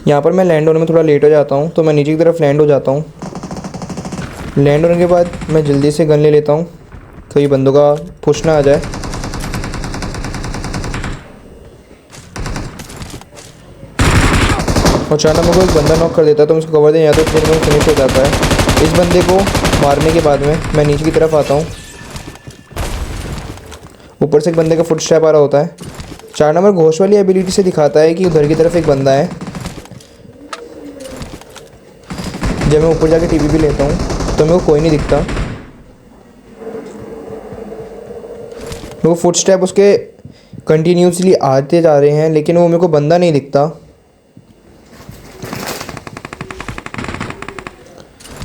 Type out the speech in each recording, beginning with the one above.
यहाँ पर मैं लैंड होने में थोड़ा लेट हो जाता हूँ, तो मैं नीचे की तरफ लैंड हो जाता हूँ। लैंड होने के बाद मैं जल्दी से गन ले लेता हूँ, कहीं बंदों का पुश ना आ जाए। और अचानक मेरे को एक बंदा नॉक कर देता है, तो मैं उसको कवर दें या तो फिर में फिनिश हो जाता है। इस बंदे को मारने के बाद में मैं नीचे की तरफ आता हूँ। ऊपर से एक बंदे का फुट स्टेप आ रहा होता है। 4 नंबर घोष वाली एबिलिटी से दिखाता है कि उधर की तरफ एक बंदा है। जब मैं ऊपर जाके टीवी भी लेता हूँ तो मेरे को कोई नहीं दिखता। मेरे को फुट स्टेप उसके कंटिन्यूसली आते जा रहे हैं, लेकिन वो मेरे को बंदा नहीं दिखता।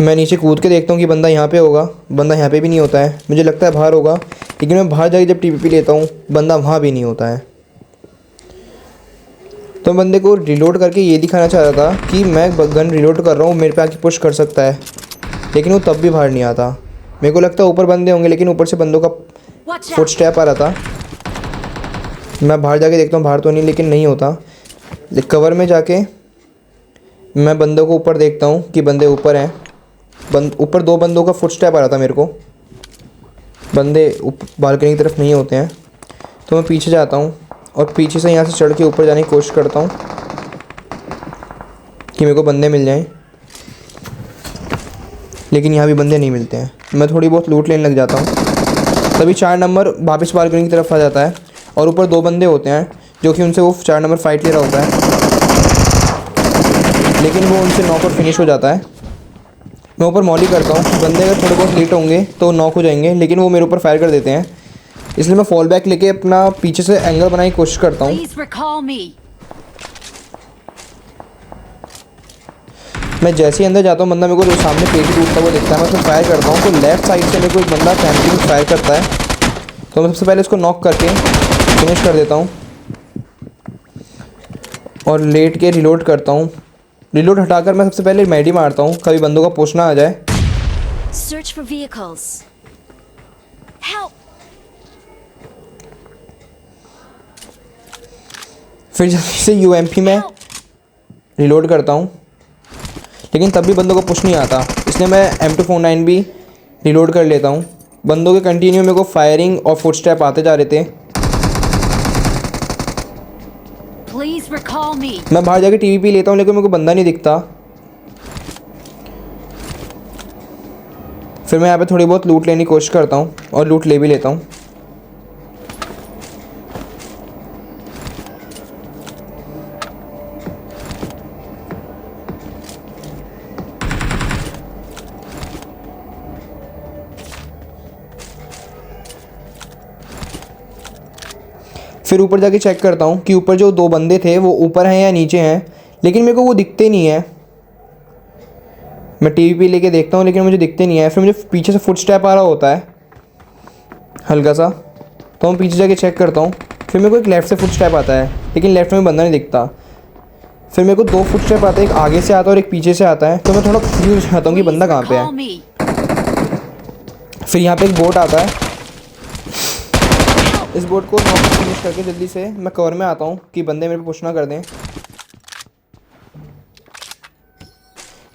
मैं नीचे कूद के देखता हूँ कि बंदा यहाँ पे होगा, बंदा यहाँ पे भी नहीं होता है। मुझे लगता है बाहर होगा, लेकिन मैं बाहर जाके जब टीवी लेता हूँ बंदा वहाँ भी नहीं होता है। तो मैं बंदे को रिलोड करके ये दिखाना चाह रहा था कि मैं गन रिलोड कर रहा हूँ, मेरे पे आके पुश कर सकता है, लेकिन वो तब भी बाहर नहीं आता। मेरे को लगता है ऊपर बंदे होंगे, लेकिन ऊपर से बंदों का फुट स्टेप आ रहा था। मैं बाहर जाके देखता हूँ, बाहर तो नहीं, लेकिन नहीं होता। कवर में जाके मैं बंदों को ऊपर देखता हूँ कि बंदे ऊपर हैं। ऊपर 2 बंदों का फुट स्टेप आ रहा था मेरे को। बंदे बालकनी की तरफ नहीं होते हैं, तो मैं पीछे जाता हूँ और पीछे से यहाँ से चढ़ के ऊपर जाने की कोशिश करता हूँ कि मेरे को बंदे मिल जाएं, लेकिन यहाँ भी बंदे नहीं मिलते हैं। मैं थोड़ी बहुत लूट लेने लग जाता हूँ। तभी 4 नंबर वापस बालकनी की तरफ आ जाता है और ऊपर 2 बंदे होते हैं जो कि उनसे वो 4 नंबर फाइट ले रहा होता है, लेकिन वो उनसे नॉक और फिनिश हो जाता है। मैं ऊपर मॉली करता हूँ। बंदे अगर थोड़े बहुत लेट होंगे तो नॉक हो जाएंगे, लेकिन वो मेरे ऊपर फायर कर देते हैं, इसलिए मैं फॉल बैक लेके अपना पीछे से एंगल बनाने की कोशिश करता हूँ। मैं जैसे ही अंदर जाता हूँ बंदा मेरे को जो सामने पेटी टूटता हुआ दिखता है, मैं उसमें फायर करता हूँ। तो लेफ्ट साइड से मेरे को एक बंदा कैंपिंग फायर करता है, तो मैं सबसे पहले इसको नॉक करके फिनिश कर देता हूँ और लेट के रिलोड करता हूँ। रिलोड हटाकर मैं सबसे पहले मेडी मारता हूँ, कभी बंदों का पुश ना आ जाए। Search for vehicles. Help! फिर जल्दी से यूएमपी में रिलोड करता हूँ, लेकिन तब भी बंदों को पुश नहीं आता, इसलिए मैं M249 भी रिलोड कर लेता हूँ। बंदों के कंटिन्यू मेरे को फायरिंग और फुट स्टेप आते जा रहे थे। Please recall me. मैं बाहर जाके टीवी पे लेता हूँ, लेकिन मेरे को बंदा नहीं दिखता। फिर मैं यहाँ पे थोड़ी बहुत लूट लेने की कोशिश करता हूँ और लूट ले भी लेता हूँ। फिर ऊपर जाके चेक करता हूँ कि ऊपर जो 2 बंदे थे वो ऊपर हैं या नीचे हैं, लेकिन मेरे को वो दिखते नहीं है। मैं टीवी पे लेके देखता हूँ, लेकिन मुझे दिखते नहीं है। फिर मुझे पीछे से फुट स्टेप आ रहा होता है हल्का सा, तो मैं पीछे जाके चेक करता हूँ। फिर मेरे को एक लेफ़्ट से फुट स्टेप आता है, लेकिन लेफ़्ट में बंदा नहीं दिखता। फिर मेरे को 2 फुट स्टेप आते हैं, एक आगे से आता है और एक पीछे से आता है, तो मैं थोड़ा कंफ्यूज हो जाता हूँ कि बंदा कहाँ पे है। फिर यहाँ पे एक बोट आता है, इस बोट को नॉक फिनिश करके जल्दी से मैं कवर में आता हूँ कि बंदे मेरे पे पुश ना कर दें।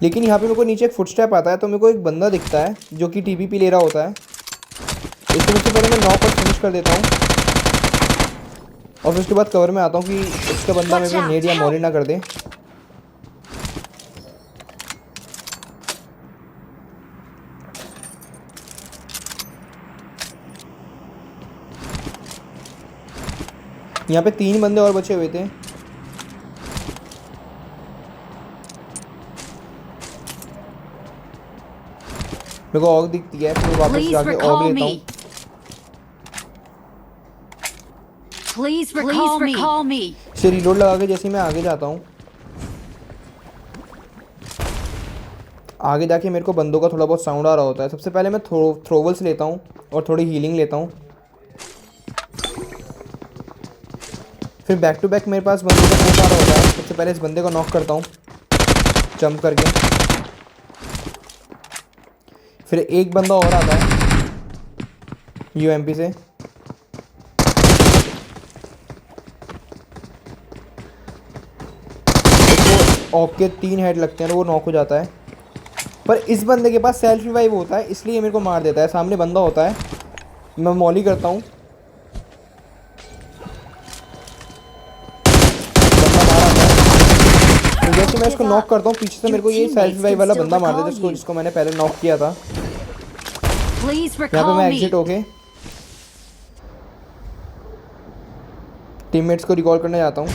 लेकिन यहाँ पे मेरे को नीचे एक फुट स्टेप आता है, तो मेरे को एक बंदा दिखता है जो कि टीवी पे ले रहा होता है। इसको सबसे पहले मैं नॉक और फिनिश कर देता हूँ और फिर उसके बाद कवर में आता हूँ कि इसका बंदा मेरे को नेड या मॉली ना कर दे। यहाँ पे 3 बंदे और बचे हुए थे। मेरे को ऑग दिखती है, फिर वापस जाके ऑग लेता हूँ। Please recall me. इसे रिलोड लगा के जैसे ही मैं आगे जाता हूँ, आगे जाके मेरे को बंदों का थोड़ा बहुत साउंड आ रहा होता है। सबसे पहले मैं थ्रोवल्स लेता हूँ और थोड़ी हीलिंग लेता हूँ। फिर बैक टू बैक मेरे पास बंदों का साउंड आ रहा होता है। सबसे पहले इस बंदे को नॉक करता हूँ जंप करके। फिर एक बंदा और आता है यूएमपी से, ऑक के 3 हेड लगते हैं और वो नॉक हो जाता है। पर इस बंदे के पास सेल्फ रिवाइव होता है, इसलिए मेरे को मार देता है। सामने बंदा होता है, मैं मॉली करता हूँ, बंदा मारा आता है। तो जैसे मैं इसको नॉक करता हूँ, पीछे से मेरे को ये सेल्फ रिवाइव वाला बंदा मार देता है, जिसको मैंने पहले नॉक किया था। यहाँ पे मैं एग्जिट होके टीममेट्स को रिकॉल करने जाता हूँ।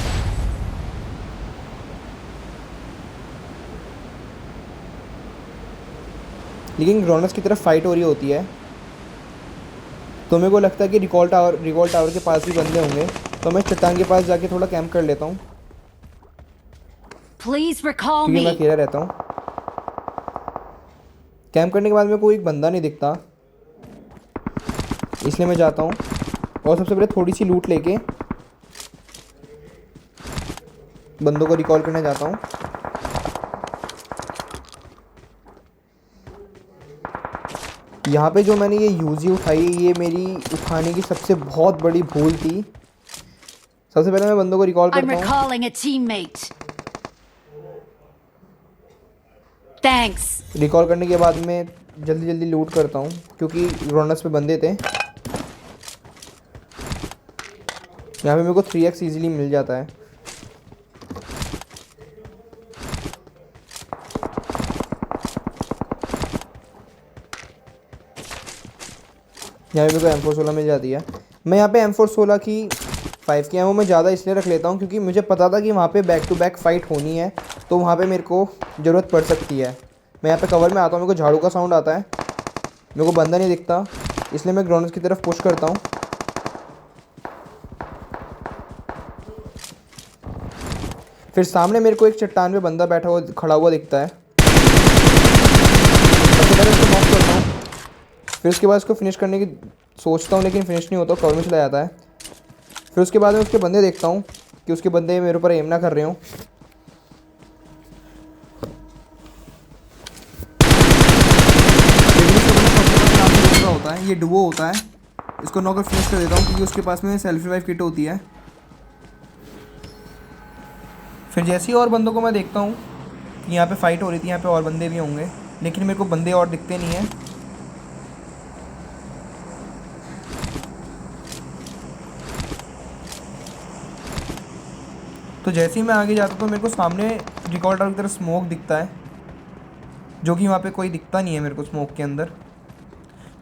लेकिन ग्रोनस की तरफ फाइट हो रही होती है, तो मेरे को लगता है कि रिकॉल टावर के पास भी बंदे होंगे, तो मैं चट्टान के पास जाके थोड़ा कैंप कर लेता हूँ, क्योंकि मैं अकेला रहता हूँ। कैंप करने के बाद मेरे को एक बंदा नहीं दिखता, इसलिए मैं जाता हूँ और सबसे पहले थोड़ी सी लूट लेके बंदों को रिकॉल करने जाता हूँ। यहाँ पे जो मैंने ये यूजी उठाई, ये मेरी उठाने की सबसे बहुत बड़ी भूल थी। सबसे पहले मैं बंदों को रिकॉल करता हूँ। रिकॉल करने के बाद मैं जल्दी जल्दी लूट करता हूँ, क्योंकि ग्रोनस पे बंदे थे। यहाँ पे मेरे को 3x इजीली मिल जाता है। यहाँ पे मेरे को M416 मिल जाती है। मैं यहाँ पे M416 की 5 की एमो मैं ज़्यादा इसलिए रख लेता हूँ, क्योंकि मुझे पता था कि वहाँ पे बैक टू बैक फाइट होनी है, तो वहाँ पे मेरे को ज़रूरत पड़ सकती है। मैं यहाँ पे कवर में आता हूँ, मेरे को झाड़ू का साउंड आता है, मेरे को बंदा नहीं दिखता, इसलिए मैं ग्राउंड की तरफ पुश करता हूँ। फिर सामने मेरे को एक चट्टान पे बंदा बैठा हुआ खड़ा हुआ दिखता है, सबसे पहले उसको नॉक करता हूँ। फिर उसके बाद उसको फिनिश करने की सोचता हूँ, लेकिन फिनिश नहीं होता, कवर में चला जाता है। फिर उसके बाद मैं उसके बंदे देखता हूँ कि उसके बंदे मेरे ऊपर एम ना कर रहे हों। होता है ये डुओ होता है, इसको नॉक फिनिश कर देता हूँ, क्योंकि उसके पास में सेल्फ रिवाइव किट होती है। फिर जैसे ही और बंदों को मैं देखता हूँ कि यहाँ पे फाइट हो रही थी, यहाँ पे और बंदे भी होंगे, लेकिन मेरे को बंदे और दिखते नहीं हैं। तो जैसे ही मैं आगे जाता हूँ, तो मेरे को सामने रिकॉल टावर की तरफ स्मोक दिखता है, जो कि वहाँ पे कोई दिखता नहीं है मेरे को स्मोक के अंदर।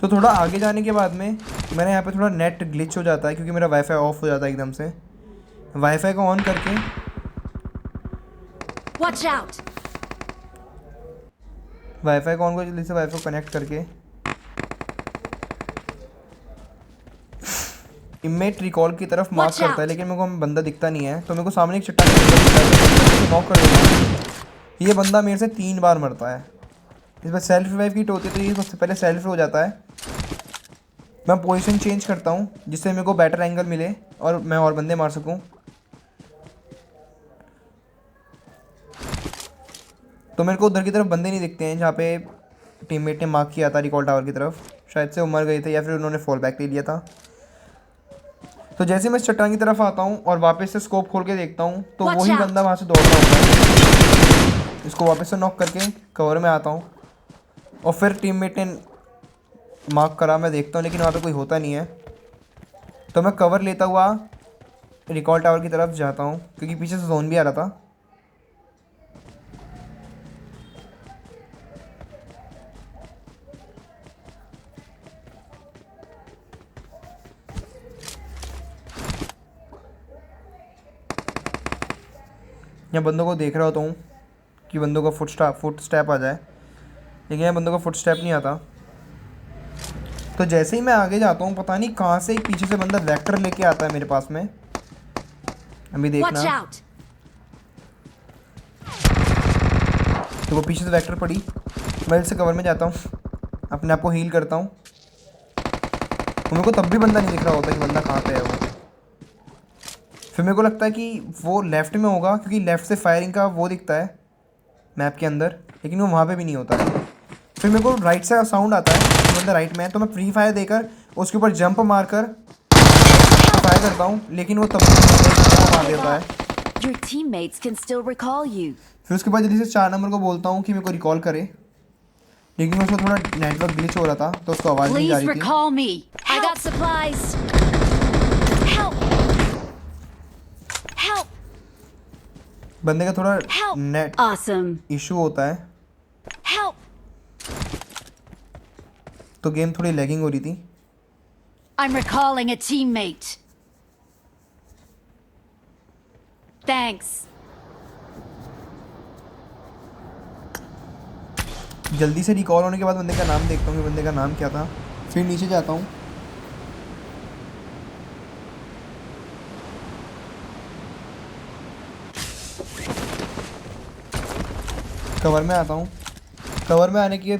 तो थोड़ा आगे जाने के बाद में मैंने यहाँ पे थोड़ा नेट ग्लिच हो जाता है, क्योंकि मेरा वाईफाई ऑफ हो जाता है एकदम से। वाईफाई को ऑन करके वाईफाई को ऑन कर, जल्दी से वाईफाई को कनेक्ट करके इमेट रिकॉल की तरफ मार्क करता है, लेकिन मेरे को बंदा दिखता नहीं है। तो मेरे को सामने एक चट्टान नॉक कर देता हूँ। ये बंदा मेरे से 3 बार मरता है। इसमें सेल्फ रिवाइव किट होती है, तो ये सबसे पहले सेल्फ हो जाता है। मैं पोजीशन चेंज करता हूँ, जिससे मेरे को बेटर एंगल मिले और मैं और बंदे मार सकूँ। तो मेरे को उधर की तरफ बंदे नहीं दिखते हैं, जहाँ पे टीममेट ने मार्क किया था रिकॉल टावर की तरफ। शायद से वो मर गए थे, या फिर उन्होंने फॉल बैक ले लिया था। तो जैसे मैं इस चट्टान की तरफ आता हूँ और वापस से स्कोप खोल के देखता हूँ, तो वही बंदा वहाँ से दौड़ रहा होता है। इसको वापस से नॉक करके कवर में आता हूँ, और फिर टीममेट ने मार्क करा, मैं देखता हूँ, लेकिन वहाँ पे कोई होता नहीं है। तो मैं कवर लेता हुआ रिकॉल टावर की तरफ जाता हूँ, क्योंकि पीछे से जोन भी आ रहा था। यहाँ बंदों को देख रहा होता हूँ कि बंदों का फुट स्टेप आ जाए, लेकिन यहाँ बंदों का फुट स्टेप नहीं आता। तो जैसे ही मैं आगे जाता हूँ, पता नहीं कहाँ से एक पीछे से बंदा वेक्टर लेके आता है मेरे पास में। अभी देखना, तो वो पीछे से वेक्टर पड़ी। मैं से कवर में जाता हूँ, अपने आप को हील करता हूँ। तो मेरे को तब भी बंदा नहीं दिख रहा होता कि बंदा कहाँ पे है वो। फिर मेरे को लगता है कि वो लेफ़्ट में होगा, क्योंकि लेफ़्ट से फायरिंग का वो दिखता है मैप के अंदर, लेकिन वो वहाँ पे भी नहीं होता है। फिर मेरे को राइट से साउंड आता है कि बंदा राइट में है, तो मैं फ्री फायर देकर उसके ऊपर जंप मारकर फायर करता हूँ, लेकिन वो तब मार देता है। Your teammates can still recall you. फिर उसके बाद जल्दी से 4 नंबर को बोलता हूँ कि मेरे को रिकॉल करे, लेकिन उसको थोड़ा नेटवर्क ग्लिच हो रहा था तो उसको आवाज़ नहीं जा Please रही थी। recall me. I got supplies. Help. Help. बंदे का थोड़ा Help. Net Awesome. इशू होता है Help. तो गेम थोड़ी लैगिंग हो रही थी। I'm recalling a teammate. Thanks. जल्दी से रिकॉल होने के बाद बंदे का नाम देखता हूँ कि बंदे का नाम क्या था, फिर नीचे जाता हूँ। कवर में आता हूँ। कवर में आने के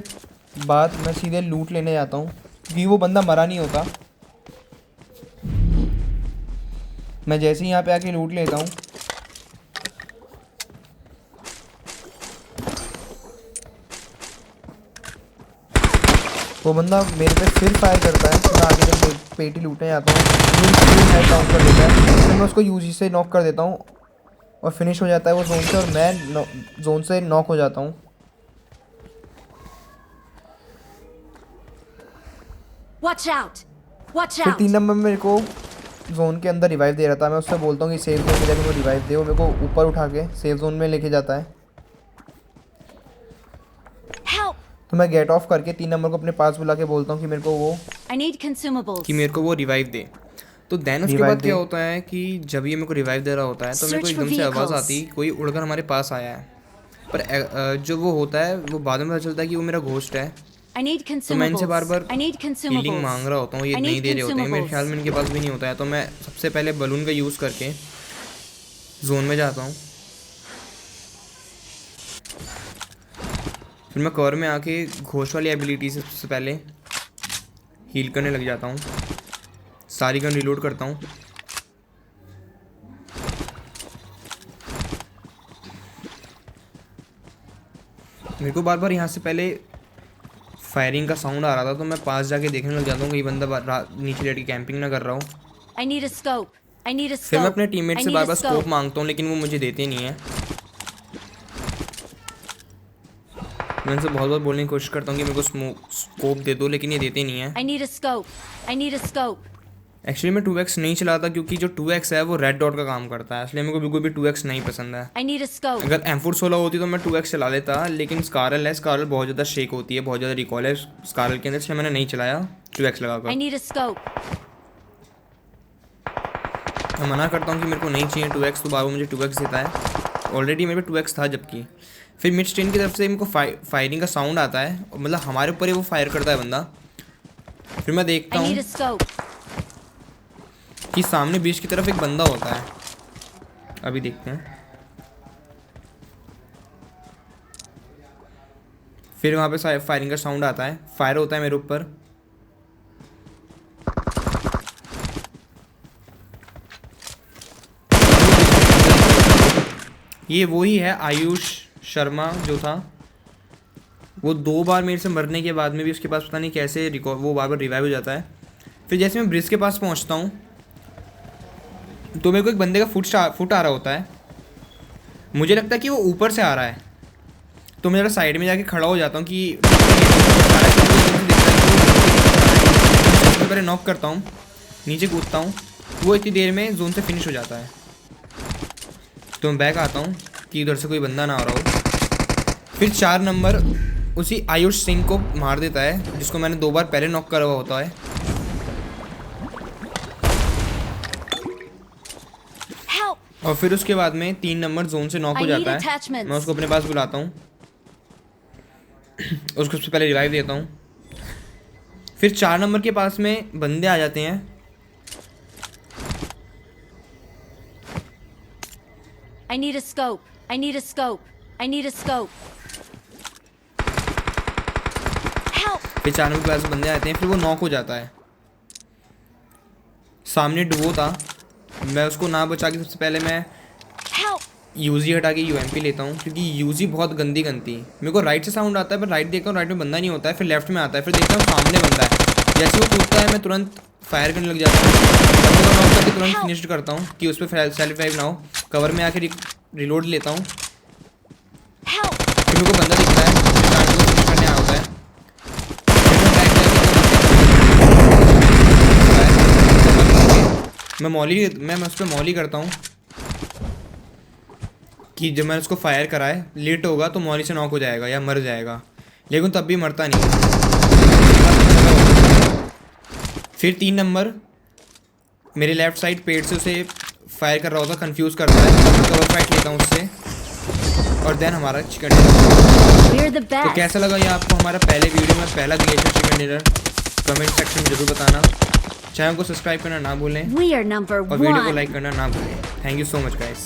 बाद मैं सीधे लूट लेने जाता हूँ क्योंकि वो बंदा मरा नहीं होता। मैं जैसे ही यहाँ पे आके लूट लेता हूँ, वो बंदा मेरे पे फिर फायर करता है। मैं आगे जब पेटी लूटने जाता हूँ हेड डाउन कर देता है, फिर मैं उसको यूजी से नॉक कर देता हूँ और फिनिश हो जाता है वो जोन से, और मैं जोन से नॉक हो जाता हूँ। Watch out. Watch फिर out. 3 नंबर में मेरे को जोन के अंदर रिवाइव दे रहा था। मैं उससे बोलता हूँ कि सेफ जोन में जाके वो रिवाइव दे, वो मेरे को ऊपर उठा के सेफ जोन में लेके जाता है। Help. तो मैं गेट ऑफ करके 3 नंबर को अपने पास बुला के बोलता हूँ कि मेरे को I need consumables. कि मेरे को वो रिवाइव दे। तो देन उसके Revive बाद क्या दे। होता है कि जब ये मेरे को रिवाइव दे रहा होता है तो मेरे को Search for एकदम से आवाज़ vehicles. आती कोई उड़कर हमारे पास आया है, पर जो वो होता है वो बाद में पता चलता है कि वो मेरा घोस्ट है। I need तो मैं इनसे consumables. Bar bar I need healing consumables. मांग रहा होता हूँ, ये I नहीं need दे रहे होते हैं, मेरे consumables. ख्याल में इनके पास भी नहीं होता है। तो मैं सबसे पहले बलून का यूज़ करके जोन में जाता हूँ, फिर मैं कवर में आके घोस्ट वाली एबिलिटी से सबसे पहले हील करने लग जाता हूँ। सारी गन रिलोड करता हूँ। मेरे को बार बार यहाँ से पहले फायरिंग का साउंड आ रहा था तो मैं पास जाके देखने लग जाता हूँ कहीं बंदा नीचे लेट के कैंपिंग ना कर रहा हो। I need a scope. I need a फिर मैं scope. अपने टीममेट I से need bar a bar scope. Scope मांगता हूँ लेकिन वो मुझे देते नहीं है। मैं उनसे बहुत बहुत बोलने की कोशिश करता हूँ कि मेरे को स्कोप दे दो, लेकिन ये देते नहीं है। I need a scope. I need a scope. Actually मैं 2x नहीं चलाता क्योंकि जो 2x है वो रेड डॉट का काम करता है, इसलिए मेरे को बिल्कुल भी 2x नहीं पसंद है। I need a scope. अगर M416 होती तो मैं 2x चला लेता, लेकिन स्कारल है, स्कारल बहुत ज़्यादा शेक होती है, बहुत ज़्यादा रिकॉल है स्कारल के अंदर, इसलिए मैंने नहीं चलाया 2x I लगाकर। need a scope. मैं मना करता हूँ कि मेरे को नहीं चाहिए 2x, तो बाबू मुझे 2x देता है। ऑलरेडी मेरे पे 2x था जबकि। फिर मिड स्टेन की तरफ से मेरे को फायरिंग का साउंड आता है, मतलब हमारे ऊपर ही वो फायर करता है बंदा। फिर मैं देखता I हूँ need a scope. कि सामने बीच की तरफ एक बंदा होता है, अभी देखते हैं। फिर वहाँ पे फायरिंग का साउंड आता है, फायर होता है मेरे ऊपर। ये वही है आयुष शर्मा जो था, वो 2 बार मेरे से मरने के बाद में भी उसके पास पता नहीं कैसे वो बार बार रिवाइव हो जाता है। फिर जैसे मैं ब्रिज के पास पहुंचता हूँ तो मेरे को एक बंदे का फुट आ रहा होता है। मुझे लगता है कि वो ऊपर से आ रहा है, तो मैं ज़रा साइड में जाके खड़ा हो जाता हूँ कि पहले नॉक करता हूँ, नीचे कूदता हूँ, वो इतनी देर में जोन से फिनिश हो जाता है। तो मैं बैक आता हूँ कि इधर से कोई बंदा ना आ रहा हो। फिर 4 नंबर उसी आयुष सिंह को मार देता है जिसको मैंने 2 बार पहले नॉक करा हुआ होता है। और फिर उसके बाद में 3 नंबर जोन से नॉक हो जाता है। मैं उसको अपने पास बुलाता हूँ, उसको सबसे पहले रिवाइव देता हूँ। फिर 4 नंबर के पास में बंदे आ जाते हैं। I need a scope. I need a scope. I need a scope. Help. फिर 4 नंबर के पास बंदे आते हैं, फिर वो नॉक हो जाता है। सामने डुओ था, मैं उसको ना बचा के सबसे पहले मैं यूजी हटा के यूएमपी लेता हूँ क्योंकि यूजी बहुत गंदी मेरे को राइट से साउंड आता है, पर राइट देखता हूँ राइट में बंदा नहीं होता है, फिर लेफ्ट में आता है, फिर देखता हूँ सामने बंदा है, जैसे वो कूदता है मैं तुरंत फायर करने लग जाता हूँ, बंदे को नॉक करके तुरंत फिनिश करता हूँ कि उस पर सेल्फ रिवाइव ना हो। कवर में आके रिलोड लेता हूँ, Help! फिर मेरे को बंदा दिखता है, फिर गार्ड को फिनिश करने आ होता है, फिर मैं बैक जाके मैं उस पर मॉली करता हूँ कि जब मैंने उसको फायर कराए लेट होगा तो मॉली से नॉक हो जाएगा या मर जाएगा, लेकिन तब भी मरता नहीं। फिर 3 नंबर मेरे लेफ्ट साइड पेड़ से उसे फायर कर रहा होता, कंफ्यूज करता है, तो मैं कवर फाइट लेता हूँ उससे और देन हमारा चिकन डिनर। We're the तो best. कैसा लगा ये आपको हमारा पहले वीडियो में पहला glacier chicken dinner? Comment section में जरूर बताना। चैनल को सब्सक्राइब करना ना भूलें We are number और वीडियो को one. लाइक करना ना भूलें। Thank you so much guys.